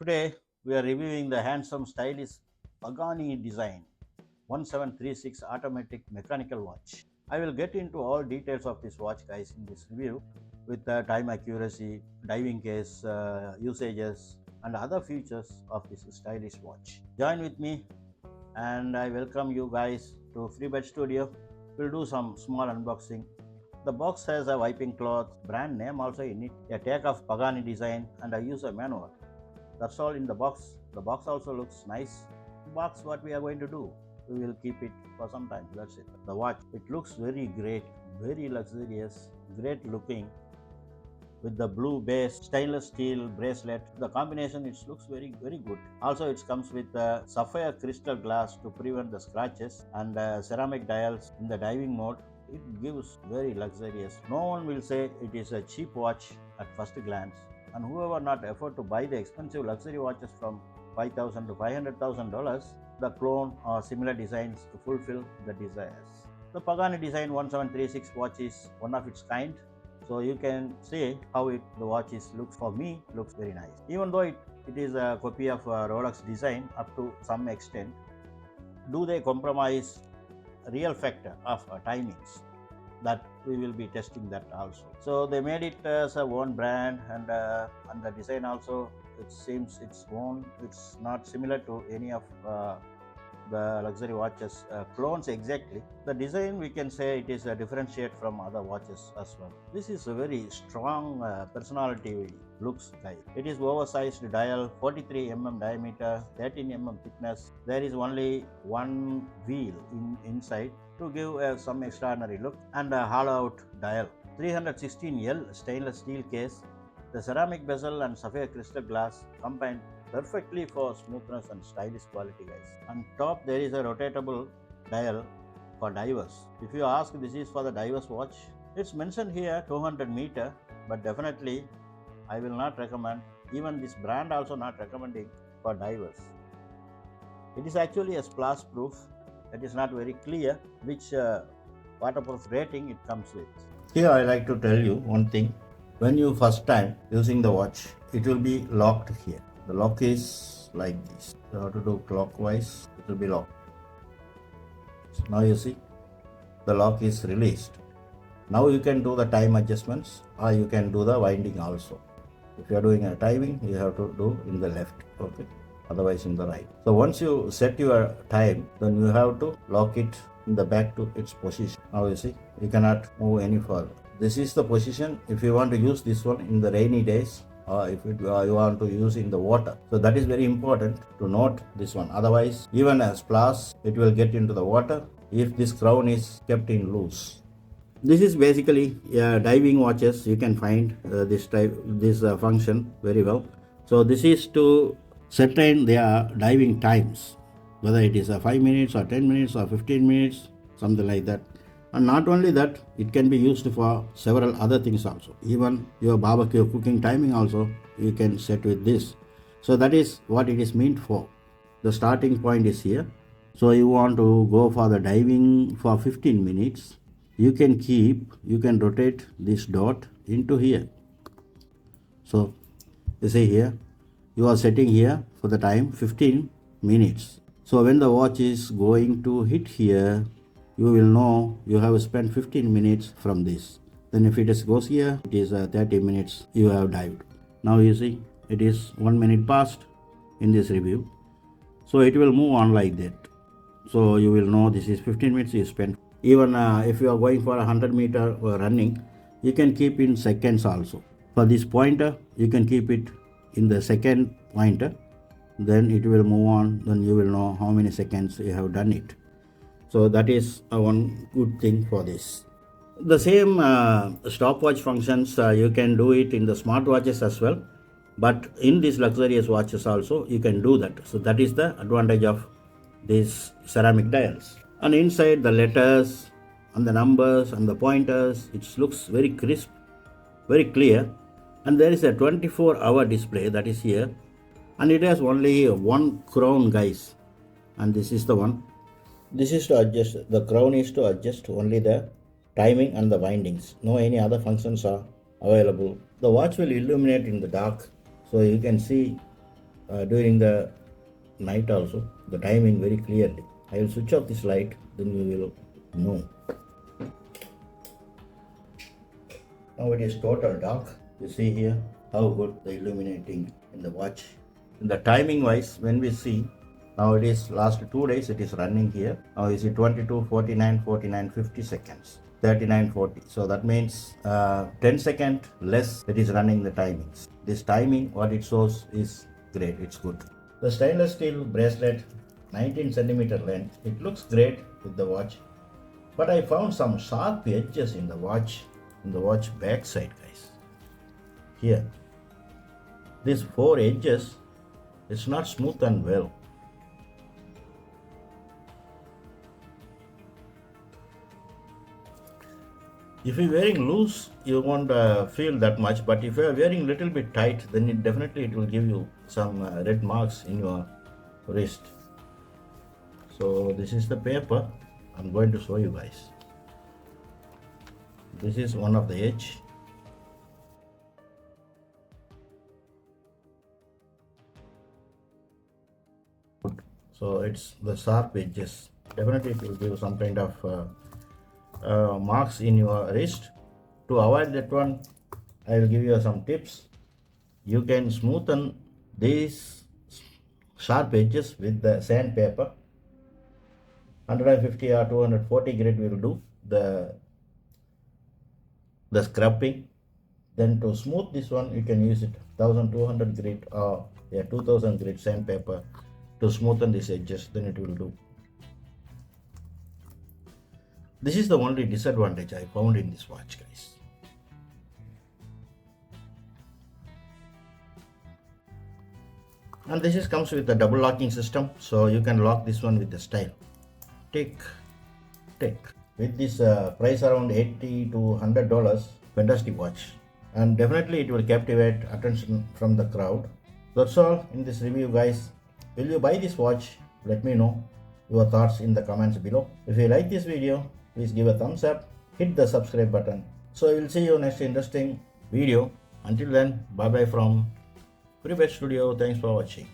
Today we are reviewing the handsome stylish Pagani design 1736 automatic mechanical watch. I will get into all details of this watch guys in this review with the time accuracy, diving case, usages and other features of this stylish watch. Join with me and I welcome you guys to FreeBet Studio. We'll do some small unboxing. The box has a wiping cloth, brand name also in it, a tag of Pagani design and a user manual. That's all in the box. The box also looks nice. The box, what we are going to do, we will keep it for some time. That's it. The watch, it looks very great, very luxurious, great looking with the blue base stainless steel bracelet. The combination, it looks very good. Also it comes with sapphire crystal glass to prevent the scratches and ceramic dials in the diving mode. It gives very luxurious. No one will say it is a cheap watch at first glance, and whoever not afford to buy the expensive luxury watches from $5,000 to $500,000, the clone or similar designs to fulfill the desires. The Pagani design 1736 watch is one of its kind, so you can see how the watch looks. For me, looks very nice. Even though it is a copy of Rolex design up to some extent, do they compromise real factor of timings? That we will be testing that also. So they made it as a own brand, and the design also, it seems it's own. It's not similar to any of the luxury watches clones exactly. The design, we can say it is a differentiate from other watches as well. This is a very strong personality looks guys. It is oversized dial, 43 diameter, 13 thickness. There is only one wheel inside to give some extraordinary look, and a hollow out dial. 316L stainless steel case. The ceramic bezel and sapphire crystal glass combined perfectly for smoothness and stylish quality guys. On top there is a rotatable dial for divers. If you ask this is for the divers watch, it's mentioned here 200 meter, but definitely I will not recommend. Even this brand also not recommending for divers. It is actually a splash proof. It is not very clear which waterproof rating it comes with. Here I like to tell you one thing. When you first time using the watch, it will be locked here. The lock is like this. You have to do clockwise, it will be locked. So now you see the lock is released. Now you can do the time adjustments, or you can do the winding also. If you are doing a timing, you have to do in the left, okay, otherwise in the right. So once you set your time, then you have to lock it in the back to its position. Now you see, you cannot move any further. This is the position if you want to use this one in the rainy days, or if you want to use in the water. So that is very important to note this one. Otherwise, even a splash, it will get into the water if this crown is kept in loose. This is basically diving watches. You can find this function very well. So this is to certain their diving times, whether it is 5 minutes or 10 minutes or 15 minutes, something like that. And not only that, it can be used for several other things also. Even your barbecue cooking timing also you can set with this. So that is what it is meant for. The starting point is here. So you want to go for the diving for 15 minutes. You can rotate this dot into here. So you see here, you are setting here for the time 15 minutes. So when the watch is going to hit here, you will know you have spent 15 minutes from this. Then if it goes here, it is 30 minutes you have dived. Now you see, it is 1 minute past in this review. So it will move on like that. So you will know this is 15 minutes you spent. Even if you are going for 100-meter running, you can keep in seconds also. For this pointer, you can keep it in the second pointer. Then it will move on. Then you will know how many seconds you have done it. So that is one good thing for this. The same stopwatch functions, you can do it in the smartwatches as well. But in these luxurious watches also, you can do that. So that is the advantage of these ceramic dials. And inside the letters and the numbers and the pointers, it looks very crisp, very clear. And there is a 24-hour display that is here. And it has only one crown guys. And this is the one. This is to adjust, the crown is to adjust only the timing and the windings. No any other functions are available. The watch will illuminate in the dark. So you can see during the night also, the timing very clearly. I will switch off this light, then you will know. Now it is total dark. You see here how good the illuminating in the watch. In the timing wise, when we see, now it is last 2 days it is running here. Now you see 22, 49, 49, 50 seconds. 39, 40. So that means 10 second less it is running the timings. This timing, what it shows is great, it's good. The stainless steel bracelet, 19 centimeter length, it looks great with the watch. But I found some sharp edges in the watch back side, guys. Here. These 4 edges, it's not smooth and well. If you're wearing loose, you won't feel that much, but if you're wearing little bit tight, then it will give you some red marks in your wrist. So this is the paper. I'm going to show you guys. This is one of the edge. So it's the sharp edges. Definitely it will give some kind of marks in your wrist. To avoid that one, I will give you some tips. You can smoothen these sharp edges with the sandpaper. 150 or 240 grit will do the scrubbing. Then to smooth this one, you can use it 1200 grit or 2000 grit sandpaper to smoothen these edges, then it will do. This is the only disadvantage I found in this watch, guys. And this comes with a double locking system, so you can lock this one with the style. Tick. With this price around $80 to $100, fantastic watch. And definitely it will captivate attention from the crowd. That's all in this review, guys. Will you buy this watch? Let me know your thoughts in the comments below. If you like this video, please give a thumbs up, hit the subscribe button. So I will see you next interesting video. Until then, bye bye from FreeBet Studio. Thanks for watching.